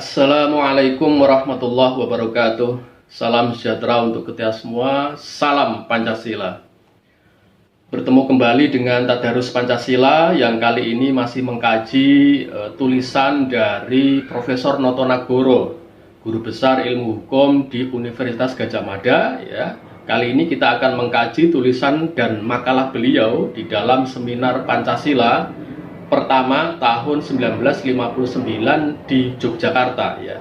Assalamualaikum warahmatullahi wabarakatuh. Salam sejahtera untuk kita semua. Salam Pancasila. Bertemu kembali dengan Tadarus Pancasila yang kali ini masih mengkaji tulisan dari Profesor Noto Nagoro, Guru Besar Ilmu Hukum di Universitas Gadjah Mada. Ya. Kali ini kita akan mengkaji tulisan dan makalah beliau di dalam seminar Pancasila pertama tahun 1959 di Yogyakarta. Ya.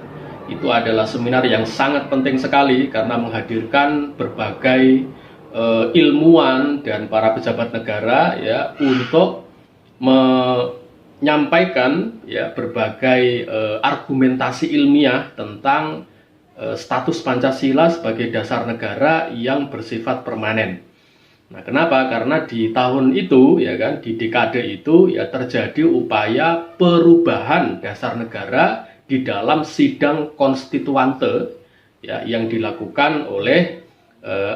Itu adalah seminar yang sangat penting sekali karena menghadirkan berbagai ilmuwan dan para pejabat negara ya untuk menyampaikan ya berbagai argumentasi ilmiah tentang status Pancasila sebagai dasar negara yang bersifat permanen. Nah, kenapa? Karena di tahun itu, ya kan, di dekade itu ya terjadi upaya perubahan dasar negara di dalam sidang konstituante ya yang dilakukan oleh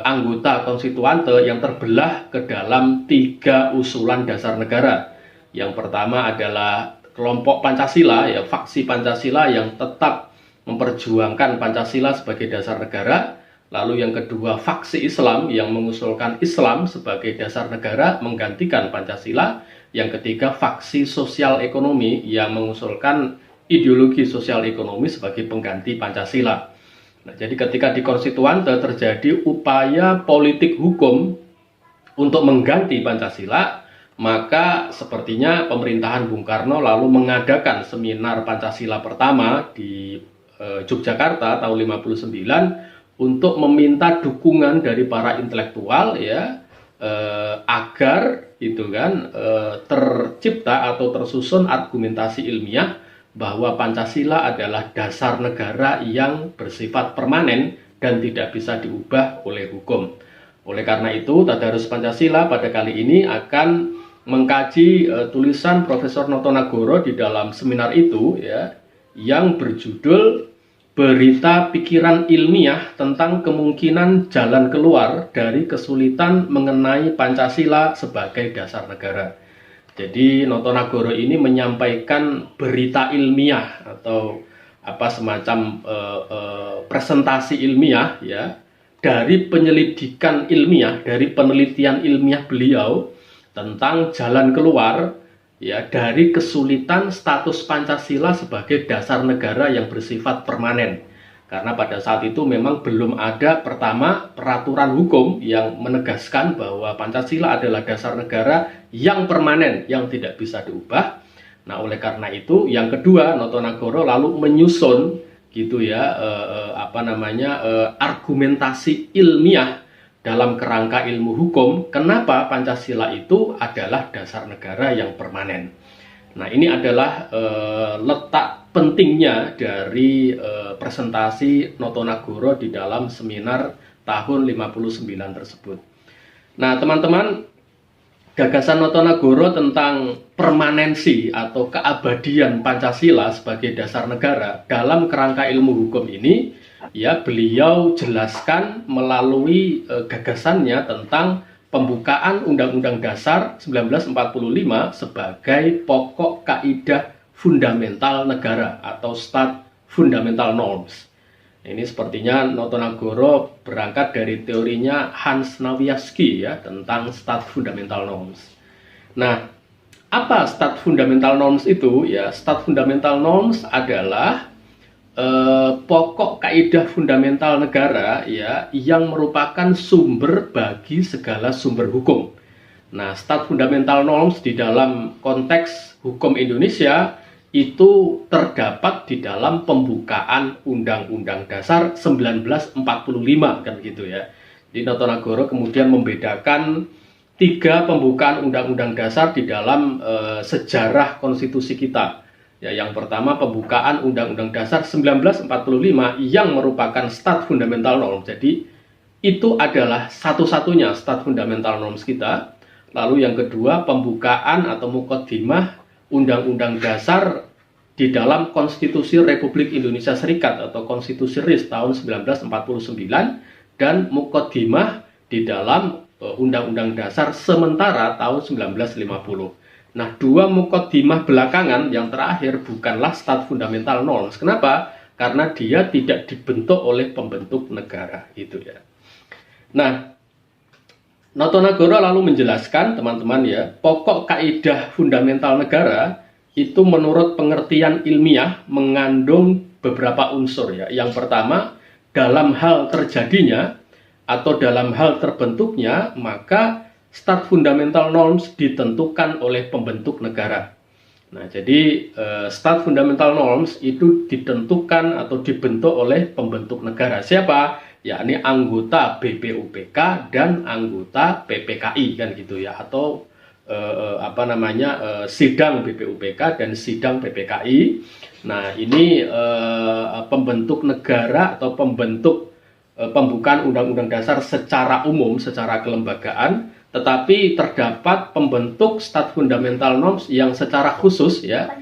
anggota konstituante yang terbelah ke dalam 3 usulan dasar negara. Yang pertama adalah kelompok Pancasila ya, faksi Pancasila yang tetap memperjuangkan Pancasila sebagai dasar negara. Lalu yang kedua, faksi Islam yang mengusulkan Islam sebagai dasar negara menggantikan Pancasila. Yang ketiga, faksi sosial ekonomi yang mengusulkan ideologi sosial ekonomi sebagai pengganti Pancasila. Nah, jadi ketika di konstituante terjadi upaya politik hukum untuk mengganti Pancasila, maka sepertinya pemerintahan Bung Karno lalu mengadakan seminar Pancasila pertama di Yogyakarta tahun 59 untuk meminta dukungan dari para intelektual ya agar itu kan tercipta atau tersusun argumentasi ilmiah bahwa Pancasila adalah dasar negara yang bersifat permanen dan tidak bisa diubah oleh hukum. Oleh karena itu, Tadarus Pancasila pada kali ini akan mengkaji tulisan Profesor Noto Nagoro di dalam seminar itu ya yang berjudul Berita Pikiran Ilmiah tentang Kemungkinan Jalan Keluar dari Kesulitan Mengenai Pancasila sebagai Dasar Negara. Jadi Noto Nagoro ini menyampaikan berita ilmiah atau apa semacam presentasi ilmiah ya dari penyelidikan ilmiah, dari penelitian ilmiah beliau tentang jalan keluar ya dari kesulitan status Pancasila sebagai dasar negara yang bersifat permanen. Karena pada saat itu memang belum ada pertama peraturan hukum yang menegaskan bahwa Pancasila adalah dasar negara yang permanen yang tidak bisa diubah. Nah, oleh karena itu yang kedua Noto Nagoro lalu menyusun gitu ya argumentasi ilmiah dalam kerangka ilmu hukum, kenapa Pancasila itu adalah dasar negara yang permanen. Nah, ini adalah letak pentingnya dari presentasi Noto Nagoro di dalam seminar tahun 59 tersebut. Nah, teman-teman, gagasan Noto Nagoro tentang permanensi atau keabadian Pancasila sebagai dasar negara dalam kerangka ilmu hukum ini ya beliau jelaskan melalui gagasannya tentang pembukaan Undang-Undang Dasar 1945 sebagai pokok kaidah fundamental negara atau State Fundamental Norms. Ini sepertinya Noto Nagoro berangkat dari teorinya Hans Nawiaski ya tentang State Fundamental Norms. Nah, apa State Fundamental Norms itu? Ya, State Fundamental Norms adalah pokok kaidah fundamental negara ya yang merupakan sumber bagi segala sumber hukum. Nah, State Fundamental Norms di dalam konteks hukum Indonesia itu terdapat di dalam pembukaan Undang-Undang Dasar 1945 kan gitu ya. Di Noto Nagoro kemudian membedakan 3 pembukaan Undang-Undang Dasar di dalam sejarah konstitusi kita. Ya, yang pertama pembukaan Undang-Undang Dasar 1945 yang merupakan State Fundamental Norms. Jadi itu adalah satu-satunya State Fundamental Norms kita. Lalu yang kedua pembukaan atau muqaddimah Undang-Undang Dasar di dalam Konstitusi Republik Indonesia Serikat atau Konstitusi RIS tahun 1949 dan muqaddimah di dalam Undang-Undang Dasar sementara tahun 1950. Nah, dua mukaddimah belakangan yang terakhir bukanlah Stat Fundamental Norms. Kenapa? Karena dia tidak dibentuk oleh pembentuk negara, gitu ya. Nah, Notonegoro lalu menjelaskan, teman-teman ya, pokok kaidah fundamental negara itu menurut pengertian ilmiah mengandung beberapa unsur ya. Yang pertama, dalam hal terjadinya atau dalam hal terbentuknya, maka Stat Fundamental Norms ditentukan oleh pembentuk negara. Nah, jadi Stat Fundamental Norms itu ditentukan atau dibentuk oleh pembentuk negara. Siapa? Yakni anggota BPUPK dan anggota PPKI kan gitu ya, atau sidang BPUPK dan sidang PPKI. Nah, ini pembentuk negara atau pembentuk pembukaan Undang-Undang Dasar secara umum, secara kelembagaan, tetapi terdapat pembentuk Stat Fundamental Norms yang secara khusus ya,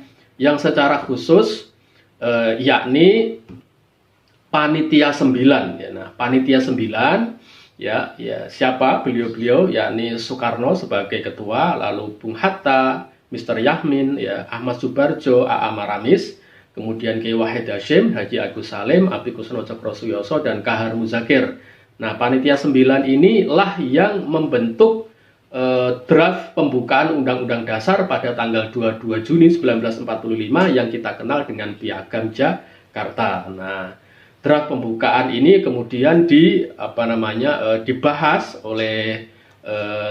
yakni Panitia 9 ya. Nah, Panitia 9 ya siapa beliau-beliau, yakni Soekarno sebagai ketua, lalu Bung Hatta, Mr. Yahmin ya, Ahmad Subarjo, A.A. Maramis, kemudian Kiai Wahid Hasyim, Haji Agus Salim, Abdi Kusno Cokrosuyoso, dan Kahar Muzakir. Nah, Panitia 9 inilah yang membentuk draft pembukaan Undang-Undang Dasar pada tanggal 22 Juni 1945 yang kita kenal dengan Piagam Jakarta. Nah, draft pembukaan ini kemudian dibahas oleh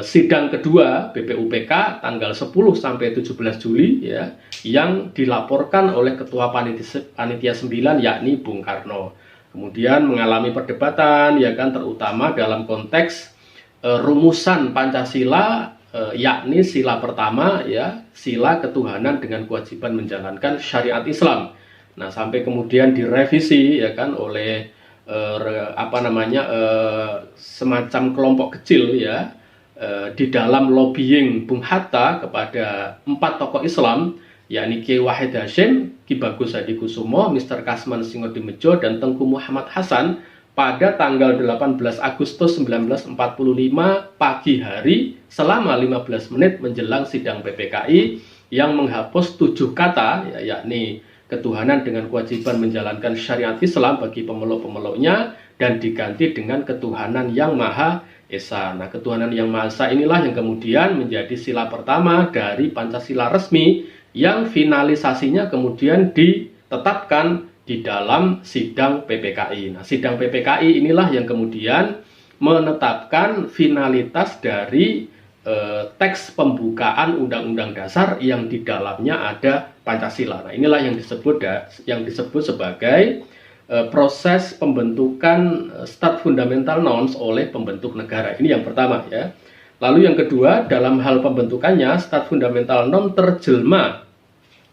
sidang kedua BPUPK tanggal 10 sampai 17 Juli ya, yang dilaporkan oleh Ketua Panitia 9 yakni Bung Karno. Kemudian mengalami perdebatan ya kan, terutama dalam konteks rumusan Pancasila, yakni sila pertama ya, sila ketuhanan dengan kewajiban menjalankan syariat Islam. Nah, sampai kemudian direvisi ya kan oleh semacam kelompok kecil ya, di dalam lobbying Bung Hatta kepada 4 tokoh Islam, yakni Kiai Wahid Hasyim, Ki Bagus Hadikusumo, Mr. Kasman Singodimedjo, dan Tengku Muhammad Hasan pada tanggal 18 Agustus 1945 pagi hari selama 15 menit menjelang sidang PPKI yang menghapus 7 kata ya, yakni ketuhanan dengan kewajiban menjalankan syariat Islam bagi pemeluk-pemeluknya, dan diganti dengan ketuhanan yang Maha Esa. Nah, ketuhanan yang Maha Esa inilah yang kemudian menjadi sila pertama dari Pancasila resmi yang finalisasinya kemudian ditetapkan di dalam sidang PPKI. Nah, sidang PPKI inilah yang kemudian menetapkan finalitas dari teks pembukaan Undang-Undang Dasar yang di dalamnya ada Pancasila. Nah, inilah yang disebut sebagai proses pembentukan Stat Fundamental Norms oleh pembentuk negara. Ini yang pertama ya. Lalu yang kedua, dalam hal pembentukannya, Stat Fundamental Norm terjelma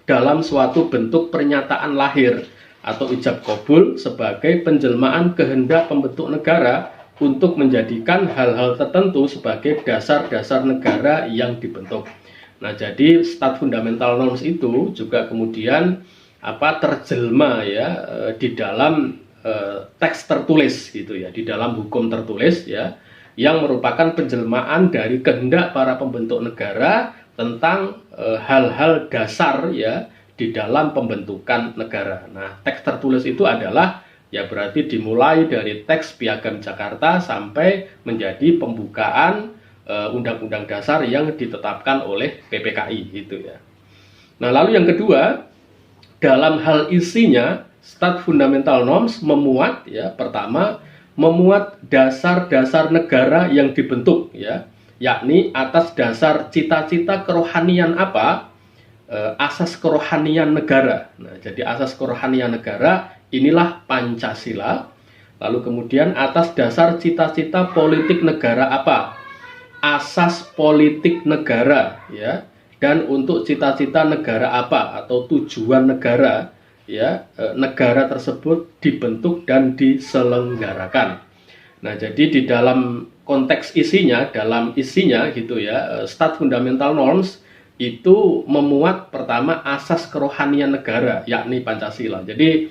dalam suatu bentuk pernyataan lahir atau ijab kabul sebagai penjelmaan kehendak pembentuk negara untuk menjadikan hal-hal tertentu sebagai dasar-dasar negara yang dibentuk. Nah, jadi Stat Fundamental Norms itu juga kemudian terjelma ya di dalam teks tertulis gitu ya, di dalam hukum tertulis ya, yang merupakan penjelmaan dari kehendak para pembentuk negara tentang hal-hal dasar ya di dalam pembentukan negara. Nah, teks tertulis itu adalah ya berarti dimulai dari teks Piagam Jakarta sampai menjadi pembukaan Undang-Undang Dasar yang ditetapkan oleh PPKI gitu ya. Nah, lalu yang kedua, dalam hal isinya, Stat Fundamental Norms memuat ya, pertama memuat dasar-dasar negara yang dibentuk ya, yakni atas dasar cita-cita kerohanian asas kerohanian negara. Nah, jadi asas kerohanian negara inilah Pancasila. Lalu kemudian atas dasar cita-cita politik negara asas politik negara ya. Dan untuk cita-cita negara atau tujuan negara ya, negara tersebut dibentuk dan diselenggarakan. Nah, jadi di dalam konteks isinya, gitu ya, Stat Fundamental Norms itu memuat pertama asas kerohanian negara, yakni Pancasila. Jadi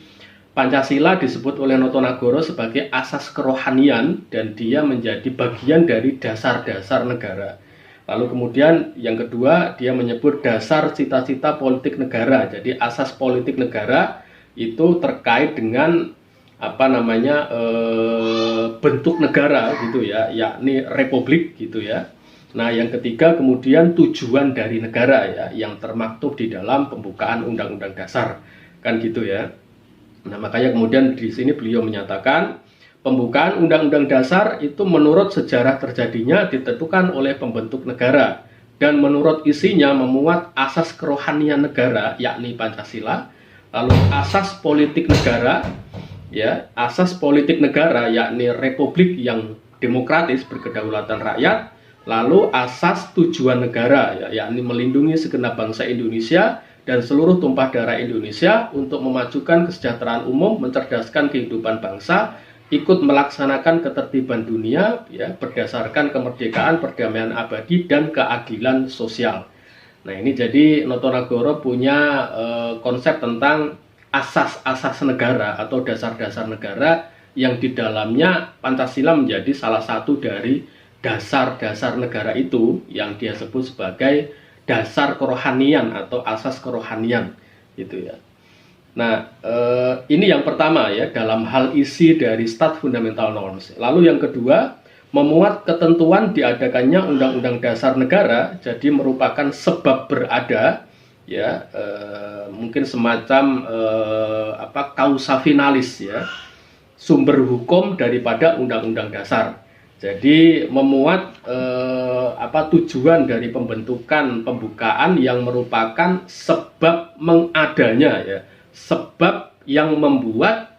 Pancasila disebut oleh Notonegoro sebagai asas kerohanian dan dia menjadi bagian dari dasar-dasar negara. Lalu kemudian yang kedua, dia menyebut dasar cita-cita politik negara. Jadi asas politik negara itu terkait dengan bentuk negara gitu ya, yakni republik gitu ya. Nah, yang ketiga kemudian tujuan dari negara ya, yang termaktub di dalam pembukaan Undang-Undang Dasar, kan gitu ya. Nah, makanya kemudian di sini beliau menyatakan pembukaan Undang-Undang Dasar itu menurut sejarah terjadinya ditentukan oleh pembentuk negara dan menurut isinya memuat asas kerohanian negara yakni Pancasila, lalu asas politik negara ya, asas politik negara yakni republik yang demokratis berkedaulatan rakyat, lalu asas tujuan negara ya, yakni melindungi segenap bangsa Indonesia dan seluruh tumpah darah Indonesia untuk memajukan kesejahteraan umum, mencerdaskan kehidupan bangsa, ikut melaksanakan ketertiban dunia ya, berdasarkan kemerdekaan, perdamaian abadi dan keadilan sosial. Nah, ini jadi Notonegoro punya konsep tentang asas-asas negara atau dasar-dasar negara yang di dalamnya Pancasila menjadi salah satu dari dasar-dasar negara itu yang dia sebut sebagai dasar kerohanian atau asas kerohanian gitu ya. Nah, ini yang pertama ya dalam hal isi dari Stat Fundamental Norms. Lalu yang kedua, memuat ketentuan diadakannya Undang-Undang Dasar Negara, jadi merupakan sebab berada ya, mungkin semacam causa finalis ya, sumber hukum daripada Undang-Undang Dasar. Jadi memuat tujuan dari pembentukan pembukaan yang merupakan sebab mengadanya ya, sebab yang membuat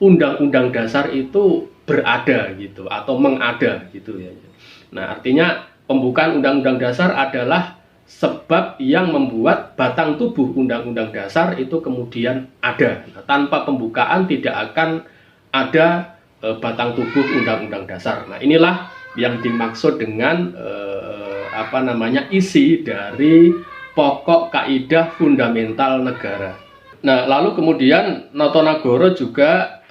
Undang-Undang Dasar itu berada gitu atau mengada gitu ya. Nah, artinya pembukaan Undang-Undang Dasar adalah sebab yang membuat batang tubuh Undang-Undang Dasar itu kemudian ada. Nah, tanpa pembukaan tidak akan ada batang tubuh Undang-Undang Dasar. Nah, inilah yang dimaksud dengan isi dari pokok kaidah fundamental negara. Nah, lalu kemudian Notonegoro juga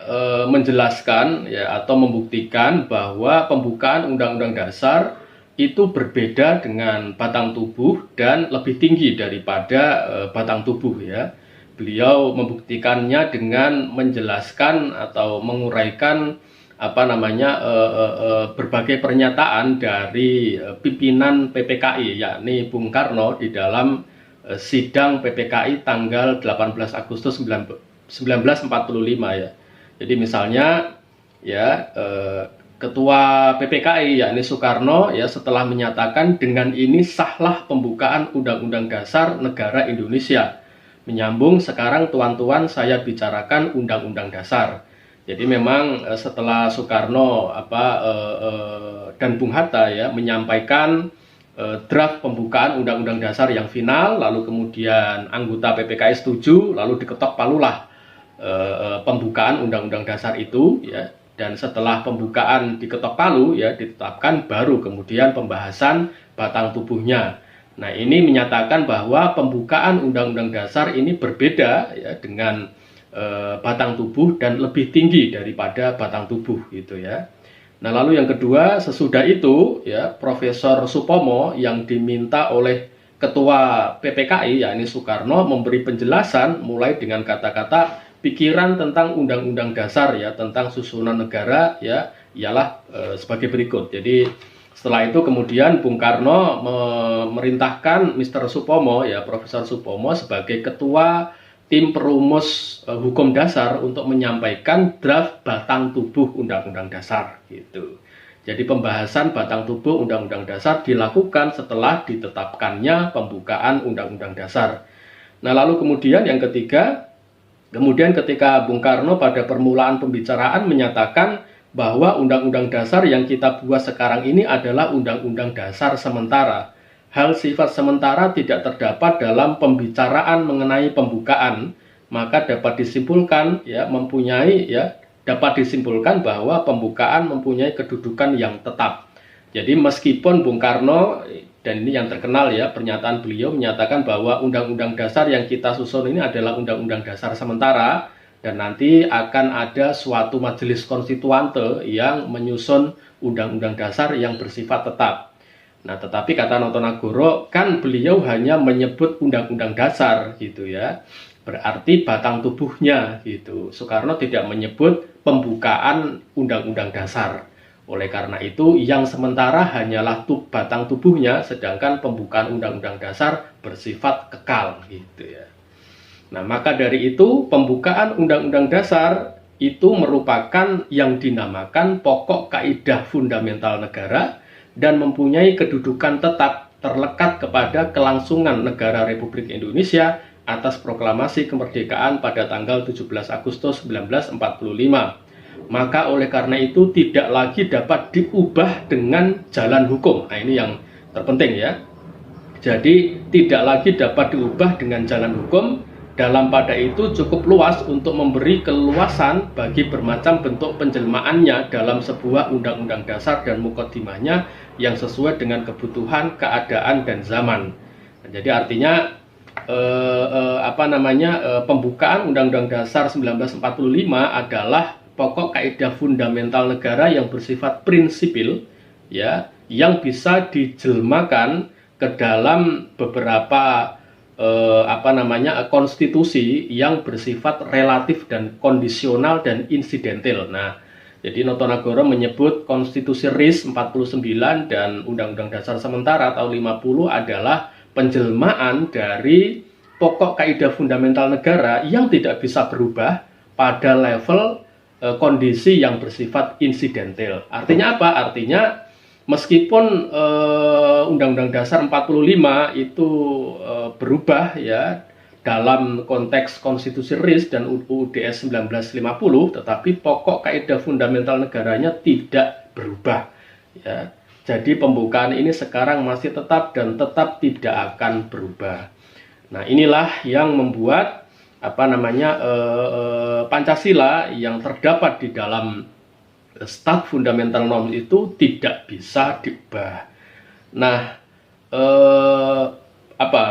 menjelaskan ya atau membuktikan bahwa pembukaan Undang-Undang Dasar itu berbeda dengan batang tubuh dan lebih tinggi daripada batang tubuh ya. Beliau membuktikannya dengan menjelaskan atau menguraikan berbagai pernyataan dari pimpinan PPKI yakni Bung Karno di dalam sidang PPKI tanggal 18 Agustus 1945 ya. Jadi misalnya ya Ketua PPKI yakni Soekarno ya setelah menyatakan dengan ini sahlah pembukaan Undang-Undang Dasar Negara Indonesia. Menyambung sekarang tuan-tuan saya bicarakan Undang-Undang Dasar. Jadi memang setelah Soekarno dan Bung Hatta ya menyampaikan draft pembukaan Undang-Undang Dasar yang final, lalu kemudian anggota PPKI setuju, lalu diketok palulah pembukaan Undang-Undang Dasar itu ya. Dan setelah pembukaan diketok palu ya ditetapkan baru kemudian pembahasan batang tubuhnya. Nah, ini menyatakan bahwa pembukaan Undang-Undang Dasar ini berbeda ya dengan batang tubuh dan lebih tinggi daripada batang tubuh gitu ya. Nah, lalu yang kedua, sesudah itu ya Profesor Supomo yang diminta oleh Ketua PPKI yakni Soekarno memberi penjelasan mulai dengan kata-kata pikiran tentang Undang-Undang Dasar ya, tentang susunan negara ya, ialah sebagai berikut. Jadi setelah itu kemudian Bung Karno memerintahkan Mr. Supomo ya, Profesor Supomo sebagai ketua tim perumus hukum dasar untuk menyampaikan draft batang tubuh Undang-Undang Dasar gitu. Jadi pembahasan batang tubuh Undang-Undang Dasar dilakukan setelah ditetapkannya pembukaan Undang-Undang Dasar. Nah, lalu kemudian yang ketiga, kemudian ketika Bung Karno pada permulaan pembicaraan menyatakan bahwa Undang-Undang Dasar yang kita buat sekarang ini adalah Undang-Undang Dasar sementara. Hal sifat sementara tidak terdapat dalam pembicaraan mengenai pembukaan, maka dapat disimpulkan dapat disimpulkan bahwa pembukaan mempunyai kedudukan yang tetap. Jadi meskipun Bung Karno, dan ini yang terkenal ya, pernyataan beliau menyatakan bahwa Undang-Undang Dasar yang kita susun ini adalah Undang-Undang Dasar sementara, dan nanti akan ada suatu majelis konstituante yang menyusun Undang-Undang Dasar yang bersifat tetap. Nah, tetapi kata Notonagoro, kan beliau hanya menyebut undang-undang dasar gitu ya. Berarti batang tubuhnya gitu. Soekarno tidak menyebut pembukaan undang-undang dasar. Oleh karena itu, yang sementara hanyalah batang tubuhnya, sedangkan pembukaan undang-undang dasar bersifat kekal gitu ya. Nah, maka dari itu pembukaan undang-undang dasar itu merupakan yang dinamakan pokok kaidah fundamental negara dan mempunyai kedudukan tetap terlekat kepada kelangsungan negara Republik Indonesia atas proklamasi kemerdekaan pada tanggal 17 Agustus 1945. Maka oleh karena itu tidak lagi dapat diubah dengan jalan hukum. Nah, ini yang terpenting ya. Jadi tidak lagi dapat diubah dengan jalan hukum. Dalam pada itu cukup luas untuk memberi keluasan bagi bermacam bentuk penjelmaannya dalam sebuah undang-undang dasar dan mukaddimahnya yang sesuai dengan kebutuhan, keadaan, dan zaman. Nah, jadi artinya pembukaan Undang-Undang Dasar 1945 adalah pokok kaidah fundamental negara yang bersifat prinsipil, ya, yang bisa dijelmakan ke dalam beberapa konstitusi yang bersifat relatif dan kondisional dan insidental. Nah, jadi Notonagoro menyebut Konstitusi RIS 49 dan Undang-Undang Dasar Sementara tahun 50 adalah penjelmaan dari pokok kaidah fundamental negara yang tidak bisa berubah pada level kondisi yang bersifat insidental. Artinya apa? Artinya meskipun Undang-Undang Dasar 45 itu berubah ya dalam konteks Konstitusi RIS dan UUD 1950, tetapi pokok kaidah fundamental negaranya tidak berubah ya. Jadi pembukaan ini sekarang masih tetap dan tetap tidak akan berubah. Nah, inilah yang membuat Pancasila yang terdapat di dalam Stat Fundamental Norms itu tidak bisa diubah. Nah,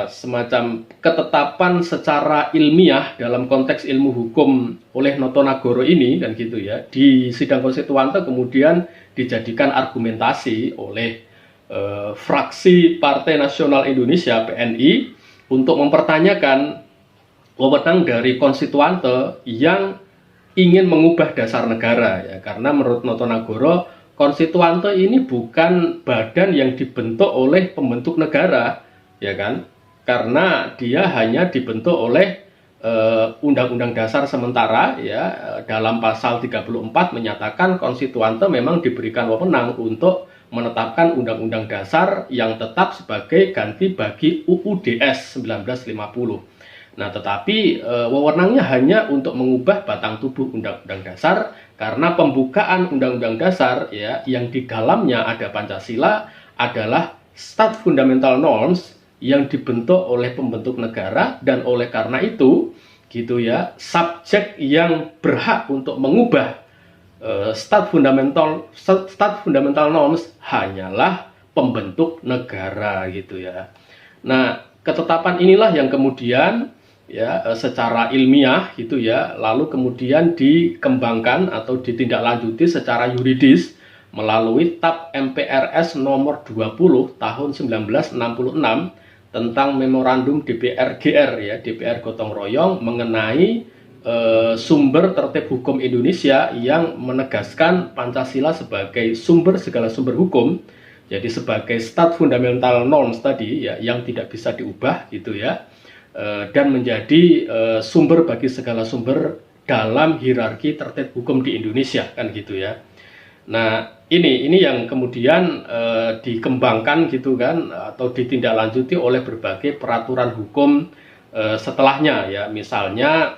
semacam ketetapan secara ilmiah dalam konteks ilmu hukum oleh Notonagoro ini kan gitu ya, di sidang konstituante kemudian dijadikan argumentasi oleh fraksi Partai Nasional Indonesia PNI untuk mempertanyakan wewenang dari konstituante yang ingin mengubah dasar negara ya, karena menurut Notonagoro konstituante ini bukan badan yang dibentuk oleh pembentuk negara ya kan, karena dia hanya dibentuk oleh Undang-Undang Dasar Sementara ya, dalam pasal 34 menyatakan konstituante memang diberikan wewenang untuk menetapkan Undang-Undang Dasar yang tetap sebagai ganti bagi UUDS 1950. Nah, tetapi wewenangnya hanya untuk mengubah batang tubuh Undang-Undang Dasar, karena pembukaan Undang-Undang Dasar ya yang di dalamnya ada Pancasila adalah Stat Fundamental Norms yang dibentuk oleh pembentuk negara, dan oleh karena itu gitu ya, subjek yang berhak untuk mengubah Stat Fundamental Norms hanyalah pembentuk negara gitu ya. Nah, ketetapan inilah yang kemudian ya secara ilmiah gitu ya, lalu kemudian dikembangkan atau ditindaklanjuti secara yuridis melalui TAP MPRS nomor 20 tahun 1966 tentang Memorandum DPR GR ya, DPR Gotong Royong mengenai sumber tertib hukum Indonesia yang menegaskan Pancasila sebagai sumber segala sumber hukum, jadi sebagai Stat Fundamental Norms tadi ya, yang tidak bisa diubah gitu ya. Dan menjadi sumber bagi segala sumber dalam hierarki tertib hukum di Indonesia kan gitu ya. Nah, ini yang kemudian dikembangkan gitu kan, atau ditindaklanjuti oleh berbagai peraturan hukum setelahnya ya. Misalnya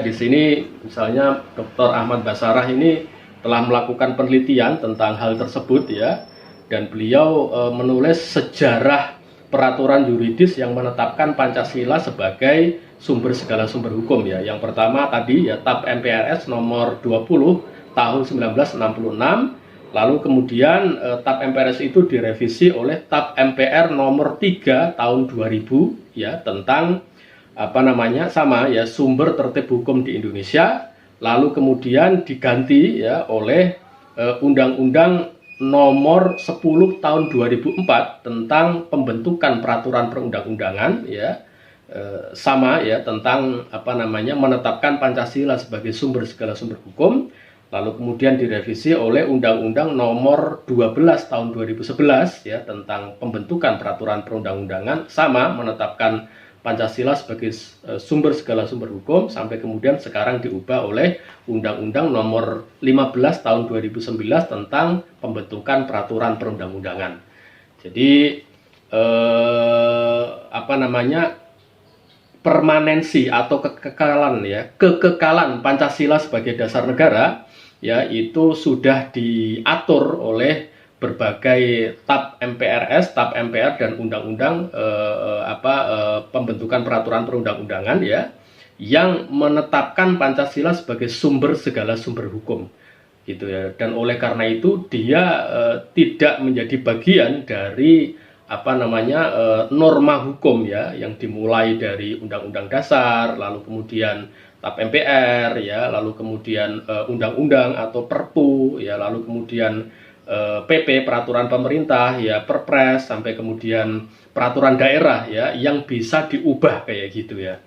di sini misalnya Dr. Ahmad Basarah ini telah melakukan penelitian tentang hal tersebut ya, dan beliau menulis sejarah peraturan yuridis yang menetapkan Pancasila sebagai sumber segala sumber hukum ya. Yang pertama tadi ya TAP MPRS nomor 20 tahun 1966, lalu kemudian TAP MPRS itu direvisi oleh TAP MPR nomor 3 tahun 2000 ya, tentang sumber tertib hukum di Indonesia, lalu kemudian diganti ya oleh Undang-Undang nomor 10 tahun 2004 tentang pembentukan peraturan perundang-undangan, ya, sama ya, tentang menetapkan Pancasila sebagai sumber segala sumber hukum. Lalu kemudian direvisi oleh Undang-Undang nomor 12 tahun 2011 ya, tentang pembentukan peraturan perundang-undangan, sama menetapkan Pancasila sebagai sumber segala sumber hukum, sampai kemudian sekarang diubah oleh Undang-Undang nomor 15 tahun 2011 tentang pembentukan peraturan perundang-undangan. Jadi permanensi atau kekekalan Pancasila sebagai dasar negara ya, itu sudah diatur oleh berbagai TAP MPRS, TAP MPR, dan undang-undang pembentukan peraturan perundang-undangan ya, yang menetapkan Pancasila sebagai sumber segala sumber hukum gitu ya. Dan oleh karena itu dia tidak menjadi bagian dari norma hukum ya, yang dimulai dari Undang-Undang Dasar, lalu kemudian TAP MPR ya, lalu kemudian undang-undang atau Perpu ya, lalu kemudian PP, peraturan pemerintah ya, Perpres, sampai kemudian peraturan daerah ya, yang bisa diubah kayak gitu ya.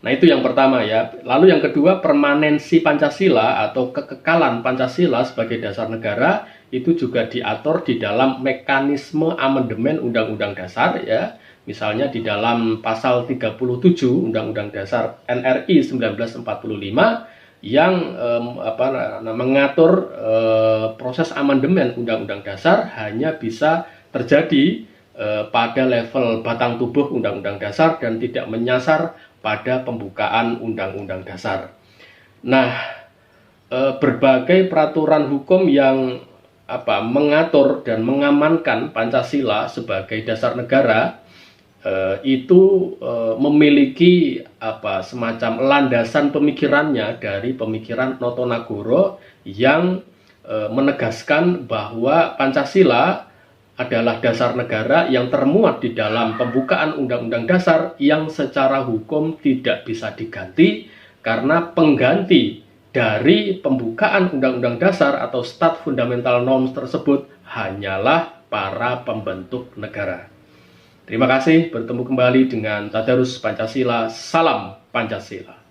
Nah, itu yang pertama ya. Lalu yang kedua, permanensi Pancasila atau kekekalan Pancasila sebagai dasar negara itu juga diatur di dalam mekanisme amandemen Undang-Undang Dasar ya. Misalnya di dalam pasal 37 Undang-Undang Dasar NRI 1945 yang mengatur proses amandemen Undang-Undang Dasar hanya bisa terjadi pada level batang tubuh Undang-Undang Dasar dan tidak menyasar pada pembukaan Undang-Undang Dasar. Nah, berbagai peraturan hukum yang mengatur dan mengamankan Pancasila sebagai dasar negara itu memiliki semacam landasan pemikirannya dari pemikiran Notonagoro yang menegaskan bahwa Pancasila adalah dasar negara yang termuat di dalam pembukaan Undang-Undang Dasar yang secara hukum tidak bisa diganti, karena pengganti dari pembukaan Undang-Undang Dasar atau Stat Fundamental Norms tersebut hanyalah para pembentuk negara. Terima kasih, bertemu kembali dengan Tadarus Pancasila. Salam Pancasila.